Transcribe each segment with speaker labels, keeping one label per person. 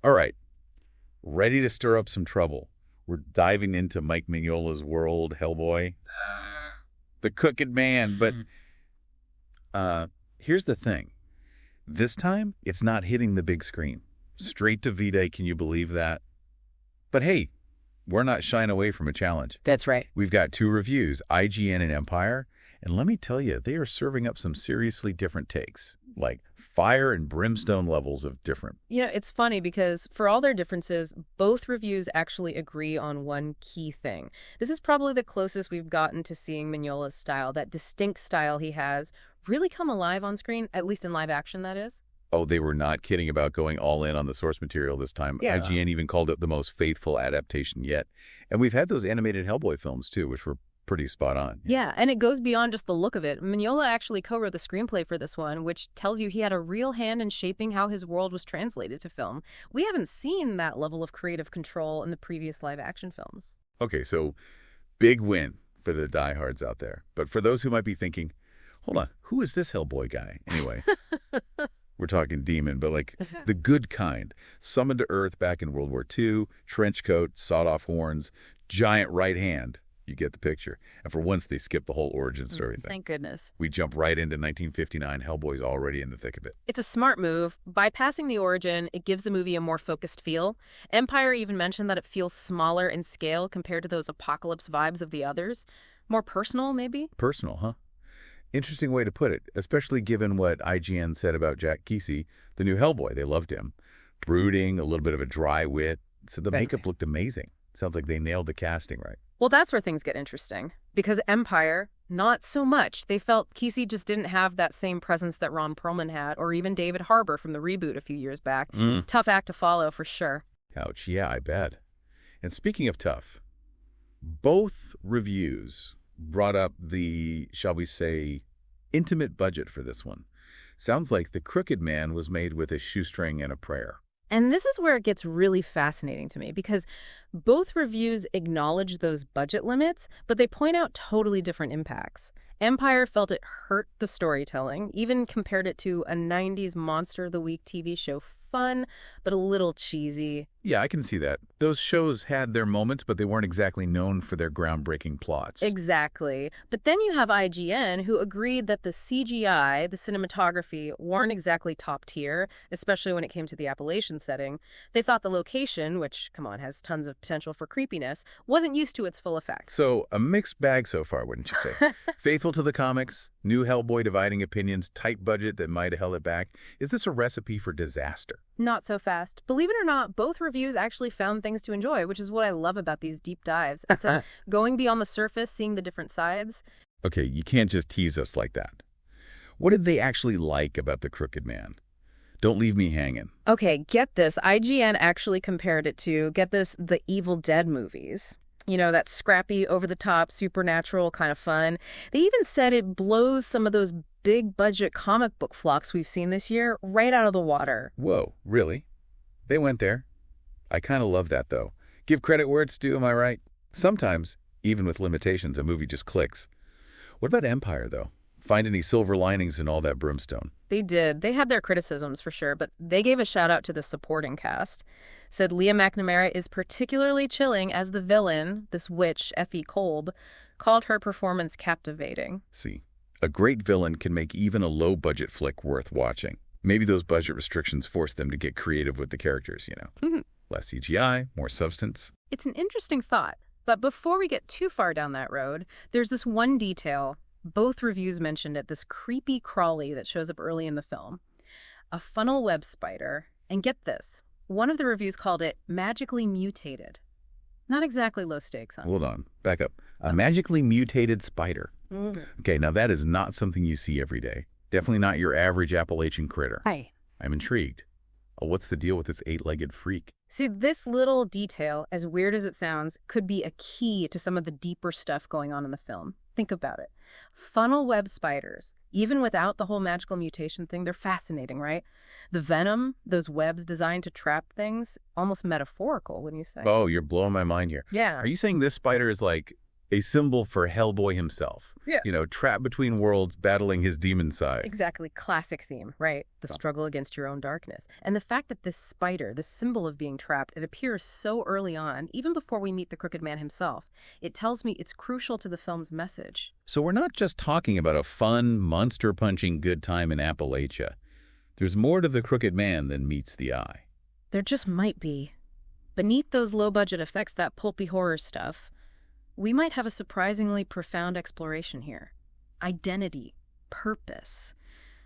Speaker 1: All right. Ready to stir up some trouble. We're diving into Mike Mignola's world, Hellboy. The Crooked Man. But here's the thing. This time, it's not hitting the big screen. Straight to V-Day, can you believe that? But hey, we're not shying away from a challenge.
Speaker 2: That's right.
Speaker 1: We've got 2 reviews, IGN and Empire, and let me tell you, they are serving up some seriously different takes, like fire and brimstone levels of different.
Speaker 2: You know, it's funny because for all their differences, both reviews actually agree on one key thing. This is probably the closest we've gotten to seeing Mignola's style, that distinct style he has, really come alive on screen, at least in live action, that is.
Speaker 1: Oh, they were not kidding about going all in on the source material this time.
Speaker 2: Yeah.
Speaker 1: IGN even called it the most faithful adaptation yet. And we've had those animated Hellboy films, too, which were pretty spot on.
Speaker 2: Yeah, and it goes beyond just the look of it. Mignola actually co-wrote the screenplay for this one, which tells you he had a real hand in shaping how his world was translated to film. We haven't seen that level of creative control in the previous live-action films.
Speaker 1: Okay, so big win for the diehards out there. But for those who might be thinking, hold on, who is this Hellboy guy anyway? We're talking demon, but like the good kind. Summoned to Earth back in World War II, trench coat, sawed-off horns, giant right hand. You get the picture. And for once, they skip the whole origin story thing.
Speaker 2: Thank goodness.
Speaker 1: We jump right into 1959. Hellboy's already in the thick of it.
Speaker 2: It's a smart move. Bypassing the origin, it gives the movie a more focused feel. Empire even mentioned that it feels smaller in scale compared to those apocalypse vibes of the others. More personal, maybe?
Speaker 1: Personal, huh? Interesting way to put it, especially given what IGN said about Jack Kesey, the new Hellboy. They loved him. Brooding, a little bit of a dry wit. So the makeup looked amazing. Sounds like they nailed the casting right.
Speaker 2: Well, that's where things get interesting. Because Empire, not so much. They felt Kesey just didn't have that same presence that Ron Perlman had, or even David Harbour from the reboot a few years back. Tough act to follow, for sure.
Speaker 1: Ouch, yeah, I bet. And speaking of tough, both reviews brought up the, shall we say, intimate budget for this one. Sounds like The Crooked Man was made with a shoestring and a prayer.
Speaker 2: And this is where it gets really fascinating to me, because both reviews acknowledge those budget limits, but they point out totally different impacts. Empire felt it hurt the storytelling, even compared it to a 90s Monster of the Week TV show. Fun, but a little cheesy.
Speaker 1: Yeah, I can see that. Those shows had their moments, but they weren't exactly known for their groundbreaking plots.
Speaker 2: Exactly. But then you have IGN, who agreed that the CGI, the cinematography, weren't exactly top tier, especially when it came to the Appalachian setting. They thought the location, which, come on, has tons of potential for creepiness, wasn't used to its full effect.
Speaker 1: So, a mixed bag so far, wouldn't you say? Faithful to the comics, new Hellboy dividing opinions, tight budget that might have held it back. Is this a recipe for disaster?
Speaker 2: Not so fast. Believe it or not, both reviews actually found things to enjoy, which is what I love about these deep dives. It's going beyond the surface, seeing the different sides.
Speaker 1: Okay, you can't just tease us like that. What did they actually like about The Crooked Man? Don't leave me hanging.
Speaker 2: Okay, get this. IGN actually compared it to, get this, the Evil Dead movies. You know, that scrappy, over-the-top, supernatural kind of fun. They even said it blows some of those big-budget comic book flocks we've seen this year right out of the water.
Speaker 1: Whoa, really? They went there. I kind of love that, though. Give credit where it's due, am I right? Sometimes, even with limitations, a movie just clicks. What about Empire, though? Find any silver linings in all that brimstone?
Speaker 2: They did. They had their criticisms, for sure, but they gave a shout-out to the supporting cast. Said Leah McNamara is particularly chilling as the villain, this witch, Effie Kolb, called her performance captivating.
Speaker 1: See, a great villain can make even a low-budget flick worth watching. Maybe those budget restrictions forced them to get creative with the characters, you know. Less CGI, more substance.
Speaker 2: It's an interesting thought, but before we get too far down that road, there's this one detail. Both reviews mentioned it, this creepy crawly that shows up early in the film. A funnel web spider. And get this. One of the reviews called it magically mutated. Not exactly low stakes, huh?
Speaker 1: Hold on. Back up. A magically mutated spider. Okay, now that is not something you see every day. Definitely not your average Appalachian critter.
Speaker 2: Hi.
Speaker 1: I'm intrigued. What's the deal with this 8-legged freak?
Speaker 2: See, this little detail, as weird as it sounds, could be a key to some of the deeper stuff going on in the film. Think about it. Funnel web spiders, even without the whole magical mutation thing, they're fascinating, right? The venom, those webs designed to trap things, almost metaphorical, wouldn't you say?
Speaker 1: Oh, you're blowing my mind here.
Speaker 2: Yeah.
Speaker 1: Are you saying this spider is like A symbol for Hellboy himself.
Speaker 2: Yeah.
Speaker 1: You know, trapped between worlds, battling his demon side.
Speaker 2: Exactly. Classic theme, right? The struggle against your own darkness. And the fact that this spider, this symbol of being trapped, it appears so early on, even before we meet the Crooked Man himself. It tells me it's crucial to the film's message.
Speaker 1: So we're not just talking about a fun, monster-punching good time in Appalachia. There's more to the Crooked Man than meets the eye.
Speaker 2: There just might be. Beneath those low-budget effects, that pulpy horror stuff, we might have a surprisingly profound exploration here. Identity, purpose,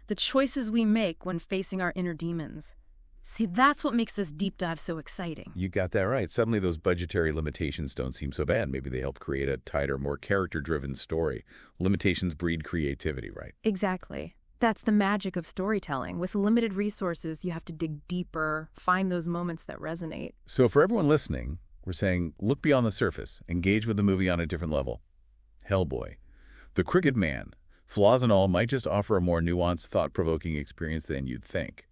Speaker 2: the choices we make when facing our inner demons. See, that's what makes this deep dive so exciting.
Speaker 1: You got that right. Suddenly those budgetary limitations don't seem so bad. Maybe they help create a tighter, more character-driven story. Limitations breed creativity, right?
Speaker 2: Exactly. That's the magic of storytelling. With limited resources, you have to dig deeper, find those moments that resonate.
Speaker 1: So for everyone listening, we're saying, look beyond the surface, engage with the movie on a different level. Hellboy, the Crooked Man, flaws and all, might just offer a more nuanced, thought-provoking experience than you'd think.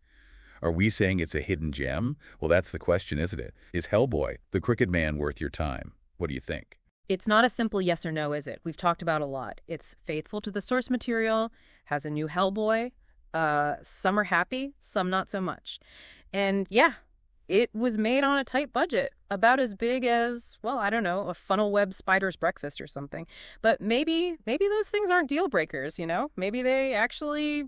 Speaker 1: Are we saying it's a hidden gem? Well, that's the question, isn't it? Is Hellboy, the Crooked Man, worth your time? What do you think?
Speaker 2: It's not a simple yes or no, is it? We've talked about a lot. It's faithful to the source material, has a new Hellboy. Some are happy, some not so much. And yeah, it was made on a tight budget, about as big as, well, I don't know, a funnel web spider's breakfast or something. But maybe those things aren't deal breakers, you know? Maybe they actually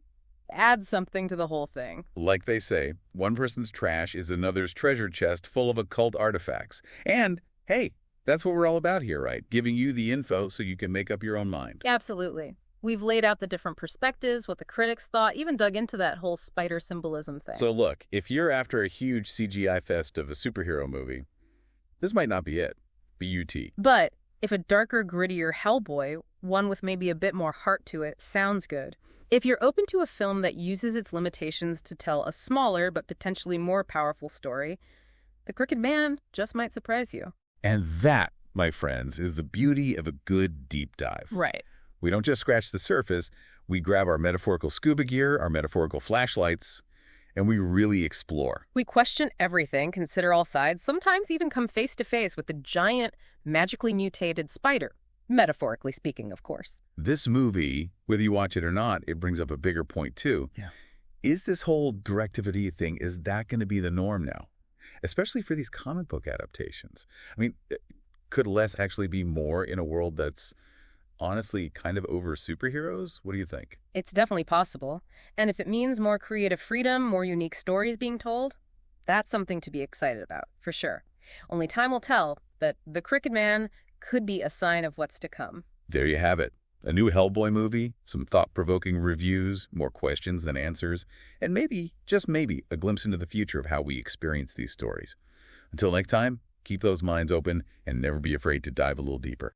Speaker 2: add something to the whole thing.
Speaker 1: Like they say, one person's trash is another's treasure chest full of occult artifacts. And, hey, that's what we're all about here, right? Giving you the info so you can make up your own mind.
Speaker 2: Absolutely. We've laid out the different perspectives, what the critics thought, even dug into that whole spider symbolism thing.
Speaker 1: So look, if you're after a huge CGI fest of a superhero movie, this might not be it. B-U-T.
Speaker 2: But if a darker, grittier Hellboy, one with maybe a bit more heart to it, sounds good. If you're open to a film that uses its limitations to tell a smaller but potentially more powerful story, The Crooked Man just might surprise you.
Speaker 1: And that, my friends, is the beauty of a good deep dive.
Speaker 2: Right.
Speaker 1: We don't just scratch the surface. We grab our metaphorical scuba gear, our metaphorical flashlights, and we really explore.
Speaker 2: We question everything, consider all sides, sometimes even come face to face with the giant, magically mutated spider. Metaphorically speaking, of course.
Speaker 1: This movie, whether you watch it or not, it brings up a bigger point too. Yeah. Is this whole direct-to-video thing, is that going to be the norm now? Especially for these comic book adaptations. I mean, could less actually be more in a world that's honestly kind of over superheroes? What do you think?
Speaker 2: It's definitely possible. And if it means more creative freedom, more unique stories being told, that's something to be excited about, for sure. Only time will tell, but The Crooked Man could be a sign of what's to come.
Speaker 1: There you have it. A new Hellboy movie, some thought-provoking reviews, more questions than answers, and maybe, just maybe, a glimpse into the future of how we experience these stories. Until next time, keep those minds open and never be afraid to dive a little deeper.